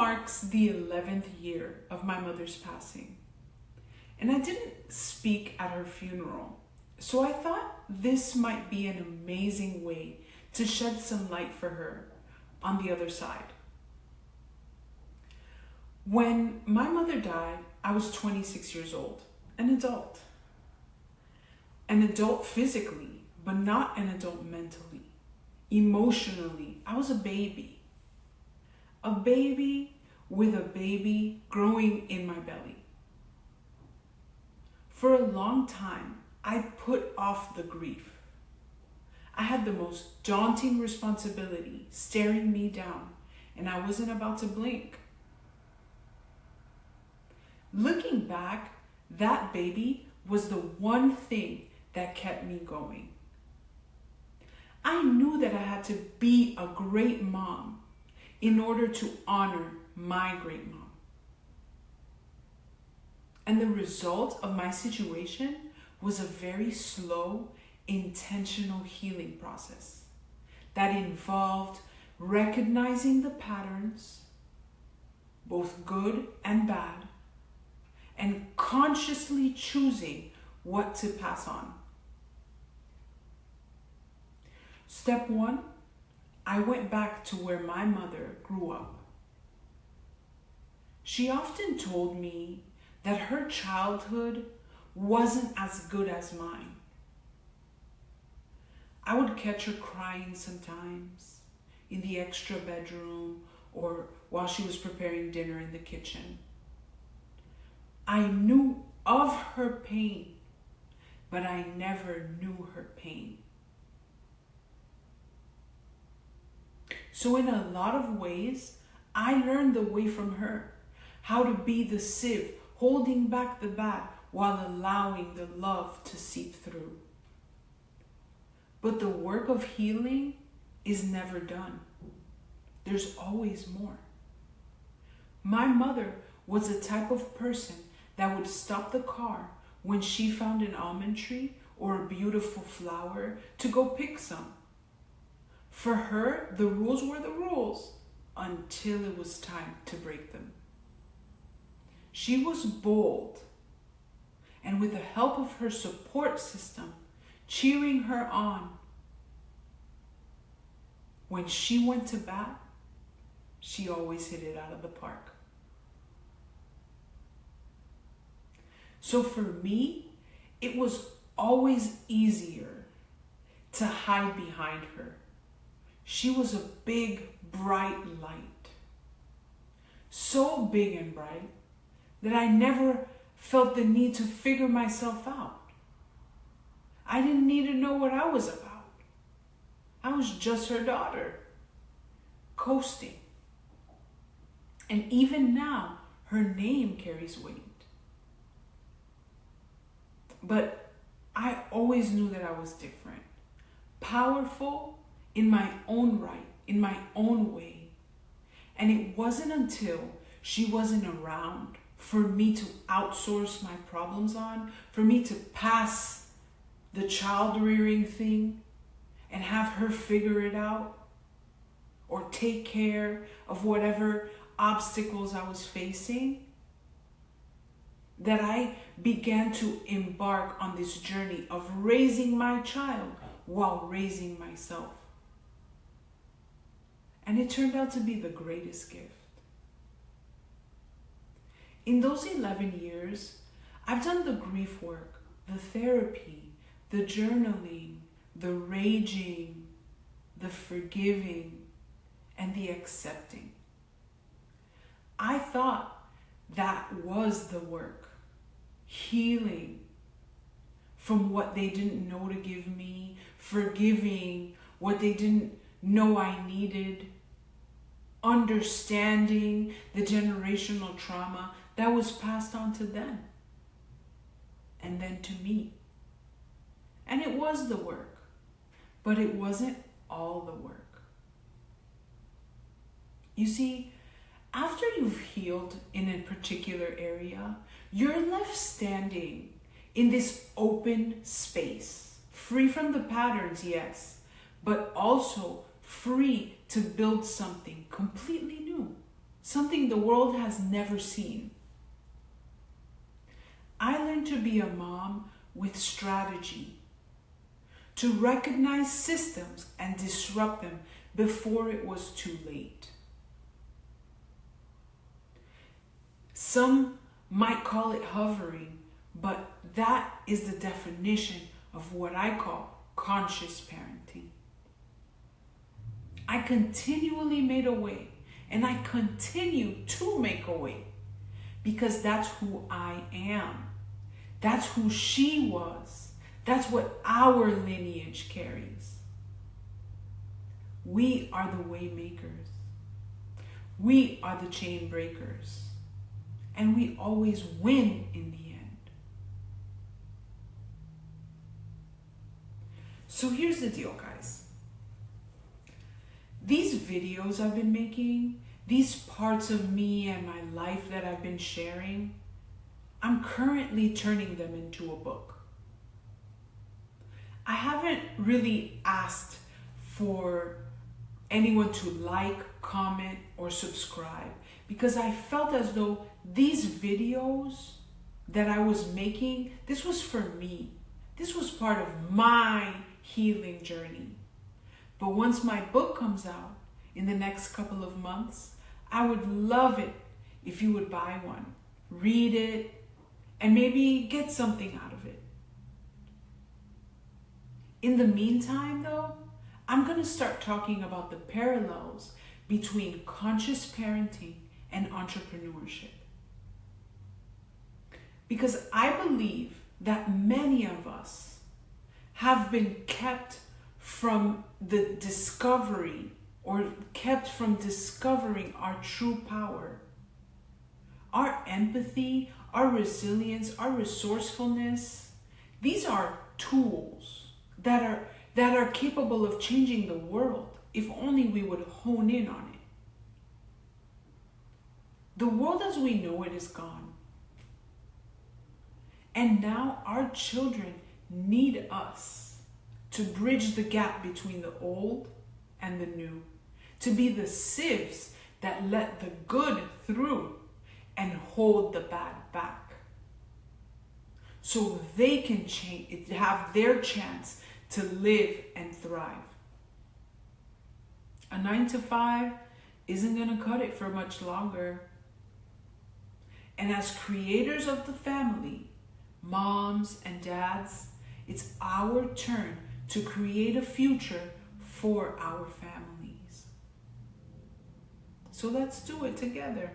marks the 11th year of my mother's passing, and I didn't speak at her funeral, so I thought this might be an amazing way to shed some light for her on the other side. When my mother died, I was 26 years old, an adult. An adult physically, but not an adult mentally. Emotionally, I was a baby. A baby with a baby growing in my belly. For a long time, I put off the grief. I had the most daunting responsibility staring me down, and I wasn't about to blink. Looking back, that baby was the one thing that kept me going. I knew that I had to be a great mom in order to honor my great mom. And the result of my situation was a very slow, intentional healing process that involved recognizing the patterns, both good and bad, and consciously choosing what to pass on. Step 1, I went back to where my mother grew up. She often told me that her childhood wasn't as good as mine. I would catch her crying sometimes in the extra bedroom or while she was preparing dinner in the kitchen. I knew of her pain, but I never knew her pain. So in a lot of ways, I learned the way from her, how to be the sieve, holding back the bad while allowing the love to seep through. But the work of healing is never done. There's always more. My mother was the type of person that would stop the car when she found an almond tree or a beautiful flower to go pick some. For her, the rules were the rules until it was time to break them. She was bold, and with the help of her support system, cheering her on. When she went to bat, she always hit it out of the park. So for me, it was always easier to hide behind her. She was a big, bright light. So big and bright that I never felt the need to figure myself out. I didn't need to know what I was about. I was just her daughter, coasting. And even now, her name carries weight. But I always knew that I was different, powerful in my own right, in my own way. And it wasn't until she wasn't around for me to outsource my problems on, for me to pass the child rearing thing and have her figure it out or take care of whatever obstacles I was facing, that I began to embark on this journey of raising my child while raising myself. And it turned out to be the greatest gift. In those 11 years, I've done the grief work, the therapy, the journaling, the raging, the forgiving, and the accepting. I thought that was the work. Healing from what they didn't know to give me, forgiving what they didn't know I needed, understanding the generational trauma that was passed on to them and then to me. And it was the work, but it wasn't all the work. You see, after you've healed in a particular area, you're left standing in this open space, free from the patterns, yes, but also free to build something completely new, something the world has never seen. I learned to be a mom with strategy, to recognize systems and disrupt them before it was too late. Some might call it hovering, but that is the definition of what I call conscious parenting. I continually made a way, and I continue to make a way, because that's who I am. That's who she was. That's what our lineage carries. We are the way makers. We are the chain breakers. And we always win in the end. So here's the deal, guys. These videos I've been making, these parts of me and my life that I've been sharing, I'm currently turning them into a book. I haven't really asked for anyone to like, comment, or subscribe, because I felt as though these videos that I was making, this was for me. This was part of my healing journey. But once my book comes out in the next couple of months, I would love it if you would buy one, read it, and maybe get something out of it. In the meantime, though, I'm going to start talking about the parallels between conscious parenting and entrepreneurship. Because I believe that many of us have been kept from the discovery, or kept from discovering our true power. Our empathy, our resilience, our resourcefulness, these are tools that are capable of changing the world if only we would hone in on it. The world as we know it is gone. And now our children need us to bridge the gap between the old and the new, to be the sieves that let the good through and hold the bad back, so they can have their chance to live and thrive. A 9-to-5 isn't going to cut it for much longer. And as creators of the family, moms and dads, it's our turn to create a future for our families. So let's do it together.